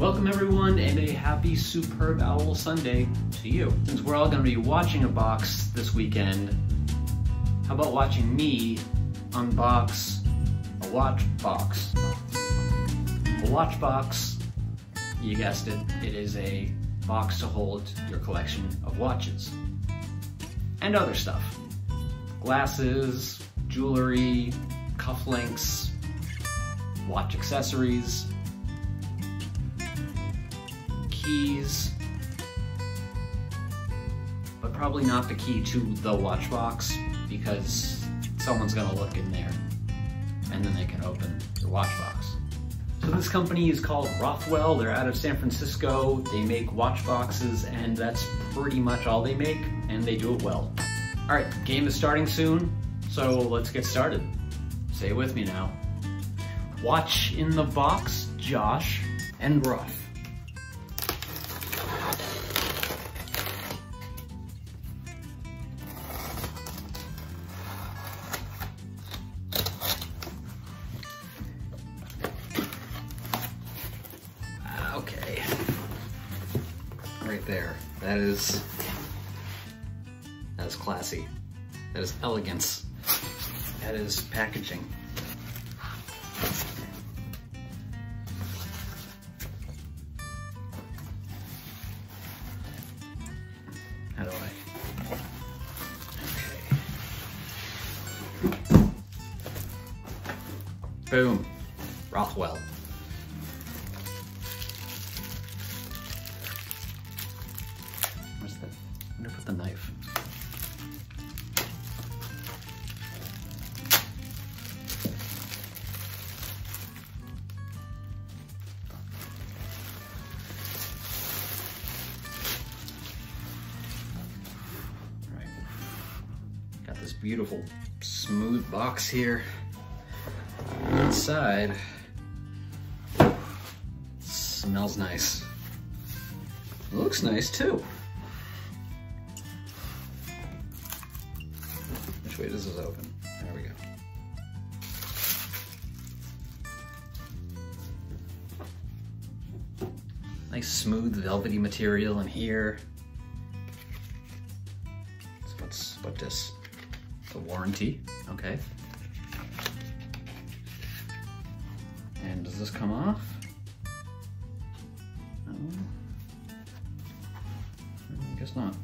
Welcome everyone, and a happy Superb Owl Sunday to you. Since we're all going to be watching a box this weekend, how about watching me unbox a watch box? A watch box, you guessed it, it is a box to hold your collection of watches and other stuff. Glasses, jewelry, cufflinks, watch accessories, keys, but probably not the key to the watch box because someone's gonna look in there and then they can open your watch box. So this company is called Rothwell. They're out of San Francisco. They make watch boxes and that's pretty much all they make, and they do it well. All right, game is starting soon, so let's get started. Say it with me now. Watch in the box, Josh and Roth. Okay, right there. That is classy. That is elegance. That is packaging. How do I? Okay. Boom. Rothwell. Where's the? I'm gonna put the knife. Got this beautiful smooth box here. Inside, smells nice. It looks nice too. Which way does this open? There we go. Nice smooth velvety material in here. So what's this? The warranty, okay. And does this come off? No. I guess not.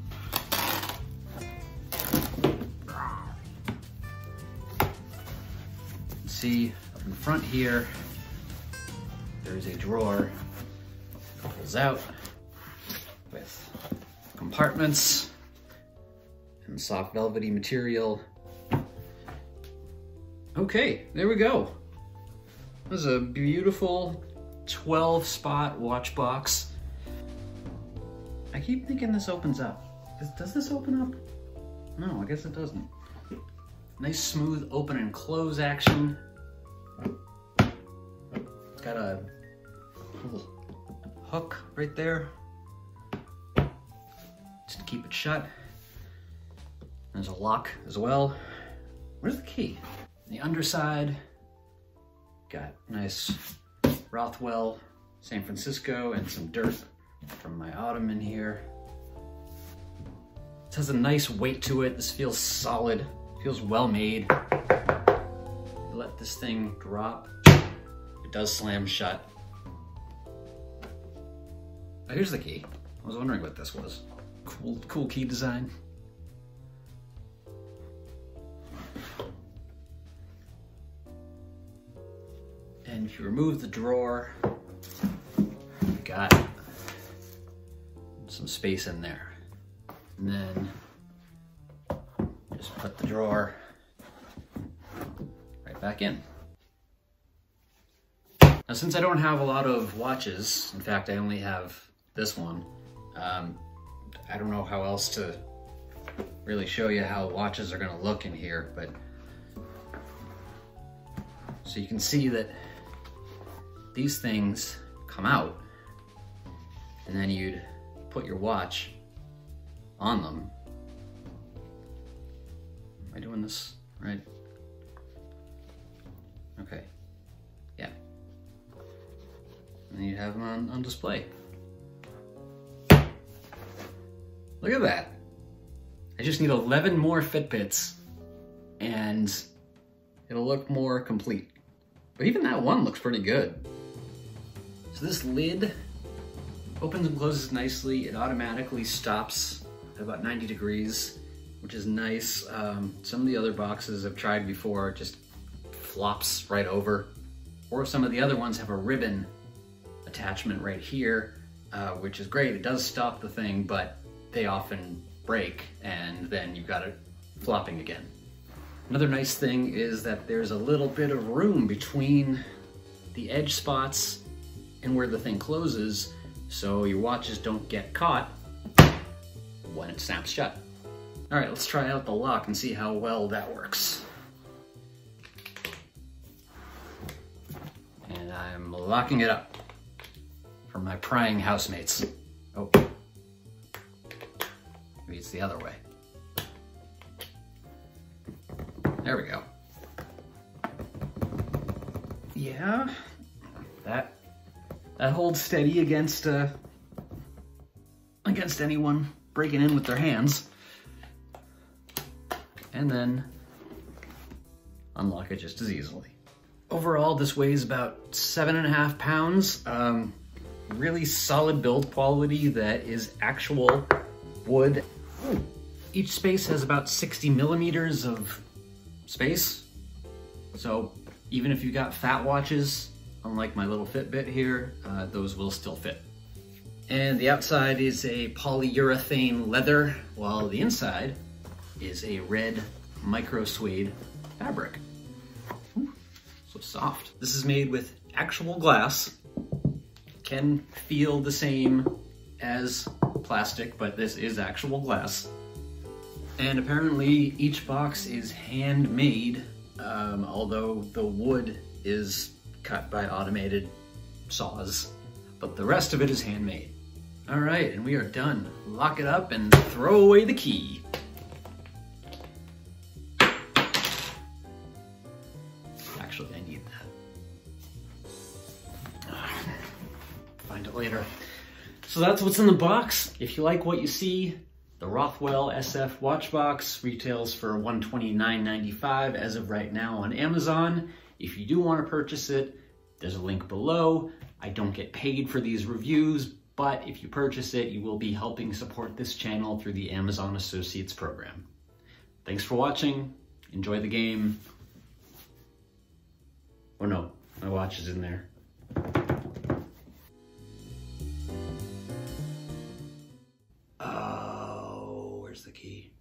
See up in front here, there's a drawer that pulls out with compartments and soft velvety material. Okay, there we go. This is a beautiful 12-spot watch box. I keep thinking this opens up. Does this open up? No, I guess it doesn't. Nice smooth open and close action. It's got a little hook right there just to keep it shut. There's a lock as well. Where's the key? The underside, got nice Rothwell San Francisco and some dirt from my ottoman here. It has a nice weight to it. This feels solid, feels well made. Let this thing drop. It does slam shut. Oh, here's the key. I was wondering what this was. Cool key design. And if you remove the drawer, you got some space in there. And then just put the drawer right back in. Now, since I don't have a lot of watches, in fact, I only have this one, I don't know how else to really show you how watches are gonna look in here, but so you can see that these things come out and then you'd put your watch on them. Am I doing this right? Okay, yeah. And then you have them on display. Look at that. I just need 11 more Fitbits and it'll look more complete. But even that one looks pretty good. So this lid opens and closes nicely. It automatically stops at about 90 degrees, which is nice. Some of the other boxes I've tried before just flops right over. Or some of the other ones have a ribbon attachment right here, which is great. It does stop the thing, but they often break and then you've got it flopping again. Another nice thing is that there's a little bit of room between the edge spots and where the thing closes, so your watches don't get caught when it snaps shut. All right, let's try out the lock and see how well that works. And I'm locking it up for my prying housemates. Oh, maybe it's the other way. There we go. Yeah, that holds steady against anyone breaking in with their hands. And then unlock it just as easily. Overall, this weighs about 7.5 pounds. Really solid build quality that is actual wood. Each space has about 60 millimeters of space. So even if you got fat watches, unlike my little Fitbit here, those will still fit. And the outside is a polyurethane leather, while the inside is a red micro suede fabric. Ooh, so soft. This is made with actual glass. Can feel the same as plastic, but this is actual glass. And apparently each box is handmade, although the wood is cut by automated saws, but the rest of it is handmade. All right, and we are done. Lock it up and throw away the key. Actually, I need that. Find it later. So that's what's in the box. If you like what you see, the Rothwell SF Watch Box retails for $129.95 as of right now on Amazon. If you do want to purchase it, there's a link below. I don't get paid for these reviews, but if you purchase it, you will be helping support this channel through the Amazon Associates program. Thanks for watching. Enjoy the game. Oh no, my watch is in there. Oh, where's the key?